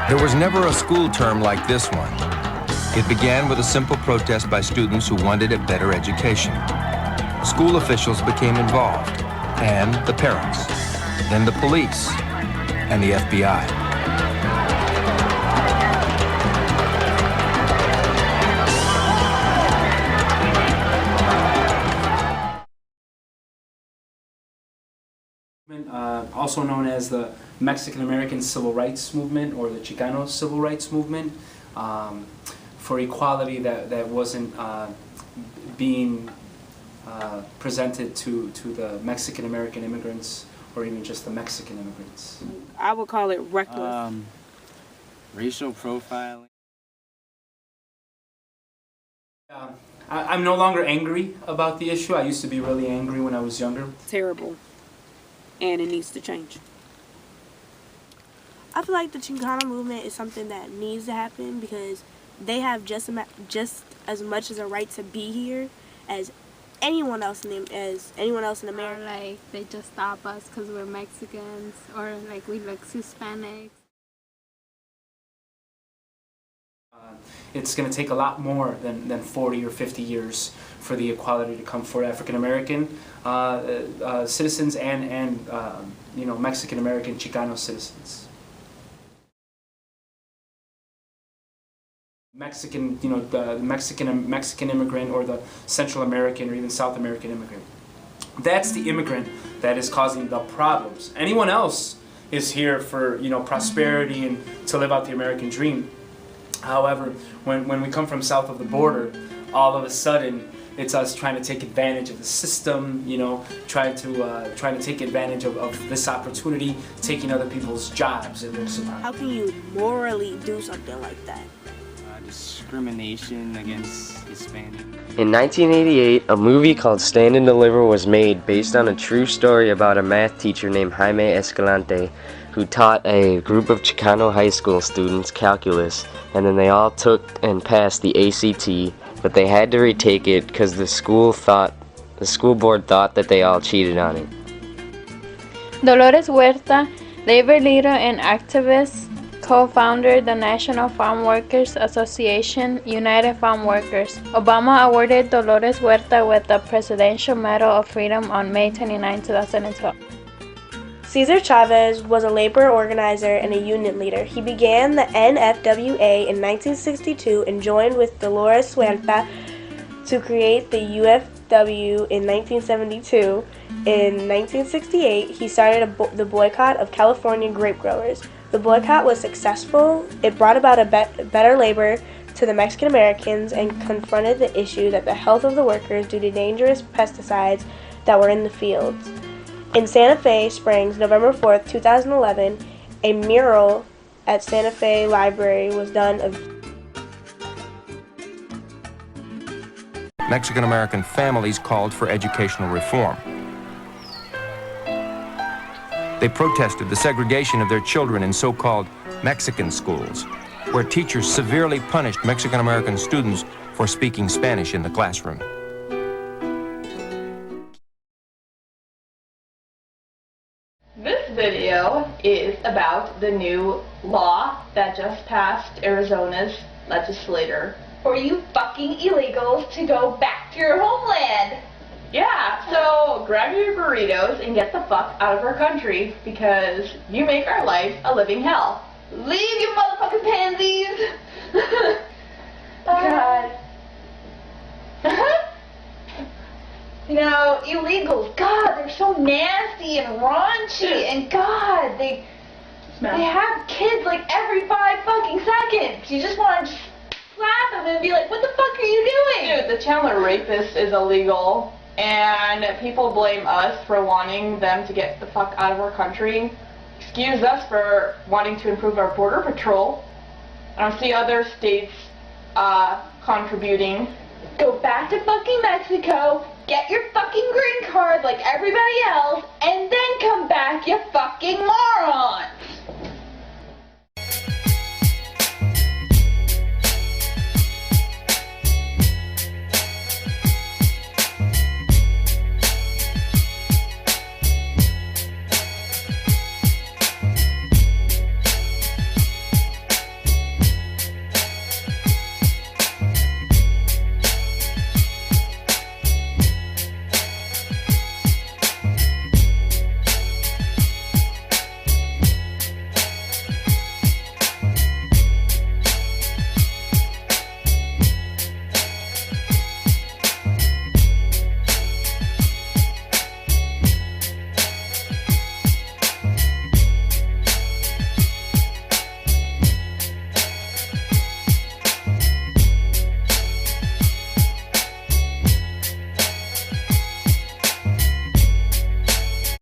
There was never a school term like this one. It began with a simple protest by students who wanted a better education. School officials became involved, and the parents, then the police, and the FBI. Also known as the Mexican-American Civil Rights Movement or the Chicano Civil Rights Movement, for equality that wasn't being presented to the Mexican-American immigrants or even just the Mexican immigrants. I would call it reckless. Racial profiling. I'm no longer angry about the issue. I used to be really angry when I was younger. Terrible. And it needs to change. I feel like the Chicano movement is something that needs to happen because they have just as much as a right to be here as anyone else in America. Like they just stop us because we're Mexicans or like we look Hispanic. It's going to take a lot more than 40 or 50 years for the equality to come for African American citizens and you know, Mexican American Chicano citizens. Mexican, you know, the Mexican immigrant or the Central American or even South American immigrant. That's the immigrant that is causing the problems. Anyone else is here for, you know, prosperity and to live out the American dream. However, when we come from south of the border, all of a sudden it's us trying to take advantage of the system, you know, trying to take advantage of this opportunity, taking other people's jobs and their survival. How can you morally do something like that? Discrimination against Hispanic. In 1988, a movie called Stand and Deliver was made based on a true story about a math teacher named Jaime Escalante who taught a group of Chicano high school students calculus, and then they all took and passed the ACT, but they had to retake it because the school board thought that they all cheated on it. Dolores Huerta, labor leader and activist, co-founder the National Farm Workers Association, United Farm Workers. Obama awarded Dolores Huerta with the Presidential Medal of Freedom on May 29, 2012. Cesar Chavez was a labor organizer and a union leader. He began the NFWA in 1962 and joined with Dolores Huerta to create the UFW in 1972. In 1968, he started the boycott of California grape growers. The boycott was successful. It brought about a better labor to the Mexican Americans and confronted the issue that the health of the workers due to dangerous pesticides that were in the fields. In Santa Fe Springs, November 4th, 2011, a mural at Santa Fe Library was done of Mexican American families called for educational reform. They protested the segregation of their children in so-called Mexican schools, where teachers severely punished Mexican American students for speaking Spanish in the classroom. This video is about the new law that just passed Arizona's legislature for you fucking illegals to go back to your homeland. Yeah, so grab your burritos and get the fuck out of our country because you make our life a living hell. Leave, you motherfucking pansies! God. You know, illegals, God, they're so nasty and raunchy, and God, they have kids like every 5 fucking seconds. You just want to just slap them and be like, what the fuck are you doing? Dude, the Chandler rapist is illegal, and people blame us for wanting them to get the fuck out of our country. Excuse us for wanting to improve our border patrol. I don't see other states contributing. Go back to fucking Mexico, get your fucking green card like everybody else, and then come back, you fucking moron!